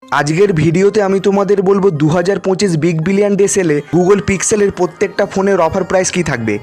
আজকের ভিডিওতে আমি তোমাদের বলবো 2025 বিগ বিলিয়ন ডে সেলে গুগল পিক্সেলের প্রত্যেকটা ফোনের অফার প্রাইস কি থাকবে।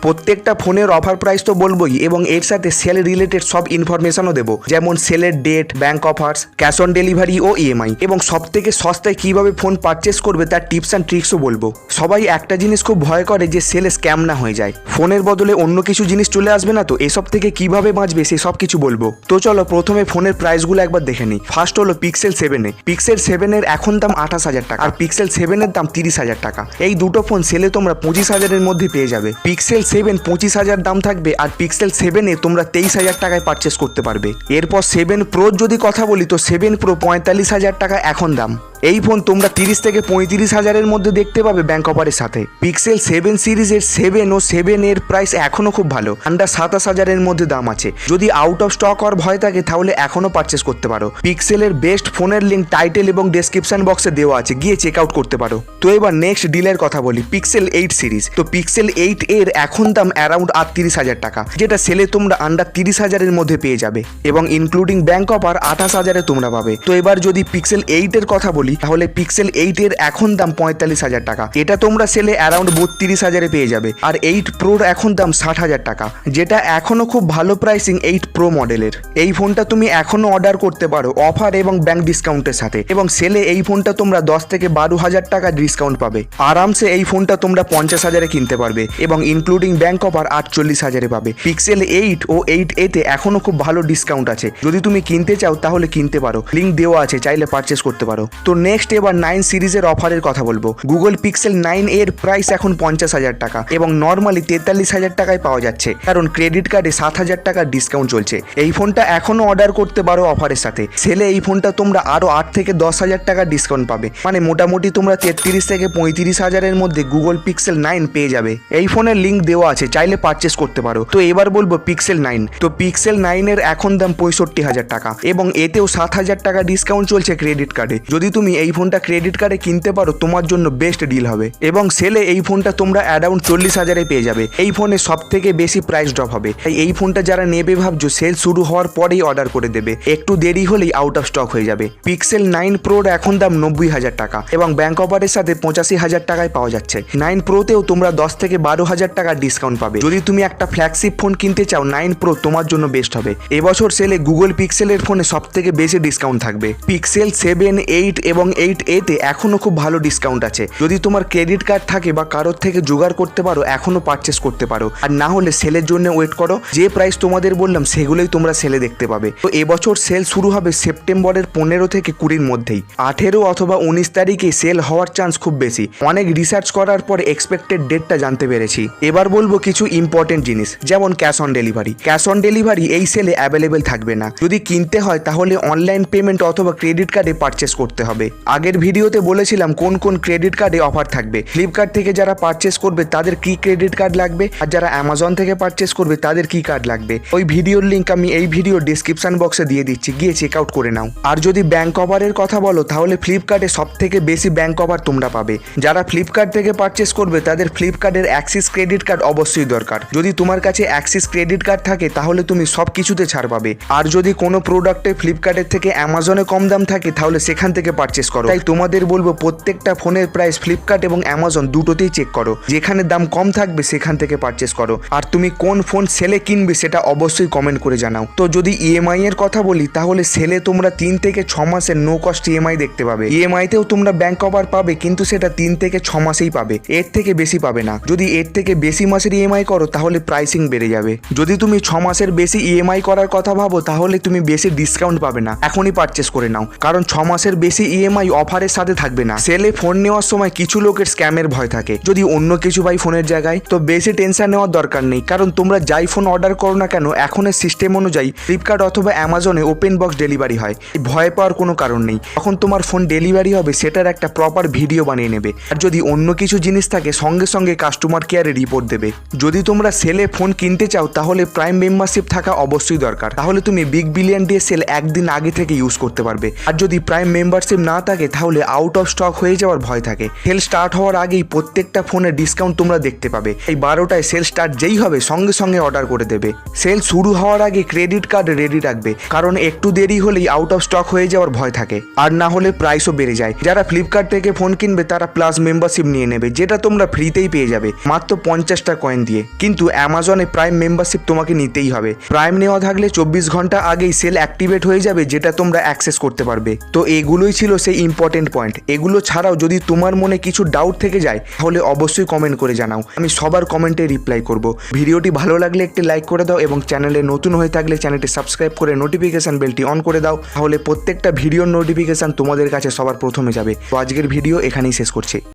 প্রত্যেকটা ফোনের অফার প্রাইস তো বলবোই এবং এর সাথে সেল রিলেটেড সব ইনফরমেশনও দেবো, যেমন সেলের date, bank offers, cash on delivery ও ইএমআই, এবং সবথেকে সস্তায় কিভাবে ফোন পারচেস করবে তার টিপস অ্যান্ড ট্রিক্সও বলবো। সবাই একটা জিনিস খুব ভয় করে যে সেলে স্ক্যাম না হয়ে যায়, ফোনের বদলে অন্য কিছু জিনিস চলে আসবে না, তো এসব থেকে কিভাবে বাঁচবে সে সব কিছু বলবো। তো চলো প্রথমে ফোনের প্রাইসগুলো একবার দেখে নিই। ফার্স্ট হলো পিক্সেল 7 পিক্সেল 7 এখন দাম 28,000 টাকা আর পিক্সেল 7 দাম 30,000 টাকা। এই দুটো ফোন সেলে তোমরা 25,000 মধ্যে পেয়ে যাবে। পিক্সেল 7 25,000 দাম থাকবে আর পিক্সেল 7 তোমরা 23,000 টাকায় পারচেস করতে পারবে। এরপর 7 প্রোর যদি কথা বলি তো 7 প্রো 45,000 টাকা এখন দাম। এই ফোন তোমরা 30 থেকে 35,000 মধ্যে দেখতে পাবে ব্যাংক অফারের সাথে। পিক্সেল 7 সিরিজের 7 ও 7 প্রাইস এখনও খুব ভালো, আন্ডার 27,000 মধ্যে দাম আছে। যদি আউট অফ স্টক হওয়ার ভয় থাকে তাহলে এখনও পারচেস করতে পারো। পিক্সেলের বেস্ট ফোনের লিঙ্ক টাইটেল এবং ডেসক্রিপশন বক্সে দেওয়া আছে, গিয়ে চেক আউট করতে পারো। তো এবার নেক্সট ডিলের কথা বলি, পিক্সেল 8 সিরিজ। তো পিক্সেল 8 এর এখন দাম অ্যারাউন্ড 38,000 টাকা, যেটা সেলে তোমরা আন্ডার 30,000 মধ্যে পেয়ে যাবে এবং ইনক্লুডিং ব্যাংক অফার 28,000 তোমরা পাবে। তো এবার যদি পিক্সেল 8 এর কথা বলি তাহলে পিক্সেল 8 এর এখন দাম 45,000 টাকা, এটা তোমরা সেলে অ্যারাউন্ড 32,000 পেয়ে যাবে। আর 8 প্রোর এখন দাম 60,000 টাকা, যেটা এখনো খুব ভালো প্রাইসিং 8 প্রো মডেলের। এই ফোনটা তুমি এখনো অর্ডার করতে পারো অফার এবং ব্যাংক ডিসকাউন্টের সাথে, এবং সেলে এই ফোনটা তোমরা 10 থেকে 12,000 টাকা ডিসকাউন্ট পাবে। আরামসে এই ফোনটা তোমরা 50,000 কিনতে পারবে এবং ইনক্লুডিং ব্যাংক অফার 48,000 পাবে। পিক্সেল 8 ও 8a এখনো খুব ভালো ডিসকাউন্ট আছে, যদি তুমি কিনতে চাও তাহলে কিনতে পারো, লিঙ্ক দেওয়া আছে, চাইলে পারচেস করতে পারো। তো নেক্সট এবার 9 সিরিজের অফারের কথা বলবো। গুগল পিক্সেল 9 এর প্রাইস এখন 50,000 টাকা এবং নর্মালি 43,000 টাকায় পাওয়া যাচ্ছে, কারণ ক্রেডিট কার্ডে 7,000 টাকার ডিসকাউন্ট চলছে। এই ফোনটা এখনো অর্ডার করতে পারো অফারের সাথে। সেলে এই ফোনটা তোমরা আরো 8 থেকে 10,000 টাকার ডিসকাউন্ট পাবে, মানে মোটামুটি তোমরা 33 থেকে 35,000 মধ্যে গুগল পিক্সেল 9 পেয়ে যাবে। এই ফোনের লিঙ্ক দেওয়া আছে, চাইলে পারচেস করতে পারো। তো এবার বলবো পিক্সেল 9। তো পিক্সেল 9 এর এখন দাম 65,000 টাকা এবং এতেও 7,000 টাকা ডিসকাউন্ট চলছে ক্রেডিট কার্ডে। যদি তুমি এই ফোনটা ক্রেডিট কার্ডে কিনতে পারো তোমার জন্য বেস্ট ডিল হবে, এবং সেলে এই ফোনটা তোমরা অ্যারাউন্ড 40,000 পেয়ে যাবে। এই ফোনে সব থেকে বেশি প্রাইস ড্রপ হবে, তাই এই ফোনটা যারা নেবে ভাবছো সেল শুরু হওয়ার পরেই অর্ডার করে দেবে, একটু দেরি হলেই আউট অফ স্টক হয়ে যাবে। পিক্সেল 9 প্রোর এখন দাম 90,000 টাকা এবং ব্যাংক অফারের সাথে 85,000 টাকায় পাওয়া যাচ্ছে। 9 প্রোতেও তোমরা 10 থেকে 12,000 টাকার ডিসকাউন্ট পাবে। যদি তুমি একটা ফ্ল্যাগশিপ ফোন কিনতে চাও 9 প্রো তোমার জন্য বেস্ট হবে। এবছর সেলে গুগল পিক্সেলের ফোনে সব থেকে বেশি ডিসকাউন্ট থাকবে। পিক্সেল 7, 8 এবং 8a এখনো খুব ভালো ডিসকাউন্ট আছে। যদি তোমার ক্রেডিট কার্ড থাকে বা কারোর থেকে জোগাড় করতে পারো এখনো পারচেস করতে পারো, আর না হলে সেলের জন্য ওয়েট করো। যে প্রাইস তোমাদের বললাম সেগুলোই তোমরা সেলে দেখতে পাবে। তো এবছর সেল শুরু হবে সেপ্টেম্বরের 15 থেকে 20 মধ্যেই। 18 অথবা 19 তারিখে সেল হওয়ার চান্স খুব বেশি। অনেক রিসার্চ করার পরে এক্সপেক্টেড ডেটটা জানতে পেরেছি। এবার বলবো কিছু ইম্পর্টেন্ট জিনিস, যেমন cash on delivery. Cash on delivery এই সেলে অ্যাভেলেবেল থাকবে না। যদি কিনতে হয় তাহলে অনলাইন পেমেন্ট অথবা ক্রেডিট কার্ডে পারচেস করতে হবে। আগের ভিডিওতে বলেছিলাম কোন কোন ক্রেডিট কার্ডে অফার থাকবে। ফ্লিপকার্ট থেকে যারা পারচেস করবে তাদের কি ক্রেডিট কার্ড লাগবে, আর যারা অ্যামাজন থেকে পারচেস করবে তাদের কি কার্ড লাগবে। ওই ভিডিওর লিঙ্ক আমি এই ভিডিও ডিসক্রিপশন বক্সে দিয়ে দিচ্ছি, গিয়ে চেক আউট করে নাও। আর যদি ব্যাংক অফারের কথা বলো তাহলে ফ্লিপকার্টে সব থেকে বেশি ব্যাংক অফার তোমরা পাবে। যারা ফ্লিপকার্ট থেকে পারচেস করবে তাদের ফ্লিপকার্টের অ্যাক্সিস ক্রেডিট কার্ড অবশ্যই দরকার। যদি তোমার কাছে অ্যাক্সিস ক্রেডিট কার্ড থাকে তাহলে তুমি সব কিছুতে ছাড় পাবে। আর যদি কোনো প্রোডাক্টে ফ্লিপকার্টের থেকে অ্যামাজনে কম দাম থাকে তাহলে সেখান থেকে পারচেস করো। তাই তোমাদের বলবো প্রত্যেকটা ফোনের প্রাইস ফ্লিপকার্ট এবং অ্যামাজন দুটোতেই চেক করো, যেখানে দাম কম থাকবে সেখান থেকে পারচেস করো। আর তুমি কোন ফোন সেলে কিনবে সেটা অবশ্যই কমেন্ট করে জানাও। তো যদি ইএমআই এর কথা বলি তাহলে সেলে তোমরা 3 থেকে 6 মাসের নো কস্ট ইএমআই দেখতে পাবে। ইএমআইতেও তোমরা ব্যাংক অফার পাবে, কিন্তু সেটা 3 থেকে 6 মাসেই পাবে, এর থেকে বেশি পাবে না। যদি এর থেকে বেশি মাসের ইএমআই করো তাহলে প্রাইসিং বেড়ে যাবে। যদি তুমি 6 মাসের বেশি ইএমআই করার কথা ভাবো তাহলে তুমি বেশি ডিসকাউন্ট পাবে না, এখনই পারচেস করে নাও, কারণ 6 মাসের বেশি ইএমআই অফারের সাথে থাকবে না। সেলে ফোন নেওয়ার সময় কিছু লোকের স্ক্যামের ভয় থাকে, যদি অন্য কিছু পাই ফোনের জায়গায়, তো বেশি টেনশন নেওয়ার দরকার নেই, কারণ তোমরা যাই ফোন অর্ডার করো না কেন এখনের সিস্টেম অনুযায়ী ফ্লিপকার্ট অথবা অ্যামাজনে ওপেন বক্স ডেলিভারি হয়। ভয় পাওয়ার কোনো কারণ নেই। যখন তোমার ফোন ডেলিভারি হবে সেটার একটা প্রপার ভিডিও বানিয়ে নেবে, আর যদি অন্য কিছু জিনিস থাকে সঙ্গে সঙ্গে কাস্টমার কেয়ারে রিপোর্ট দেবে। যদি তোমরা সেলে ফোন কিনতে চাও তাহলে প্রাইম মেম্বারশিপ থাকা অবশ্যই দরকার, তাহলে তুমি বিগ বিলিয়ন ডে সেল একদিন আগে থেকে ইউজ করতে পারবে। আর যদি প্রাইম মেম্বারশিপ না না থাকে তাহলে আউট অফ স্টক হয়ে যাওয়ার ভয় থাকে। সেল স্টার্ট হওয়ার আগেই প্রত্যেকটা ফোনে ডিসকাউন্ট তোমরা দেখতে পাবে। এই 12টায় সেল স্টার্ট যেই হবে সঙ্গে সঙ্গে অর্ডার করে দেবে। সেল শুরু হওয়ার আগে ক্রেডিট কার্ড রেডি রাখবে, কারণ একটু দেরি হলেই আউট অফ স্টক হয়ে যাওয়ার ভয় থাকে, আর না হলে প্রাইসও বেড়ে যায়। যারা ফ্লিপকার্ট থেকে ফোন কিনবে তারা প্লাস মেম্বারশিপ নিয়ে নেবে, যেটা তোমরা ফ্রিতেই পেয়ে যাবে মাত্র 50টা কয়েন দিয়ে। কিন্তু অ্যামাজনে প্রাইম মেম্বারশিপ তোমাকে নিতেই হবে। প্রাইম নেওয়া থাকলে 24 ঘন্টা আগেই সেল অ্যাক্টিভেট হয়ে যাবে, যেটা তোমরা অ্যাক্সেস করতে পারবে। তো এগুলোই ছিল সেই ইম্পর্টেন্ট পয়েন্ট। এগুলো ছাড়াও যদি তোমার মনে কিছু ডাউট থেকে যায় তাহলে অবশ্যই কমেন্ট করে জানাও, আমি সবার কমেন্টে রিপ্লাই করব। ভিডিওটি ভালো লাগলে একটি লাইক করে দাও এবং চ্যানেলে নতুন হয়ে থাকলে চ্যানেলটি সাবস্ক্রাইব করে নোটিফিকেশন বেলটি অন করে দাও, তাহলে প্রত্যেকটা ভিডিওর নোটিফিকেশন তোমাদের কাছে সবার প্রথমে যাবে। তো আজকের ভিডিও এখানেই শেষ করছি।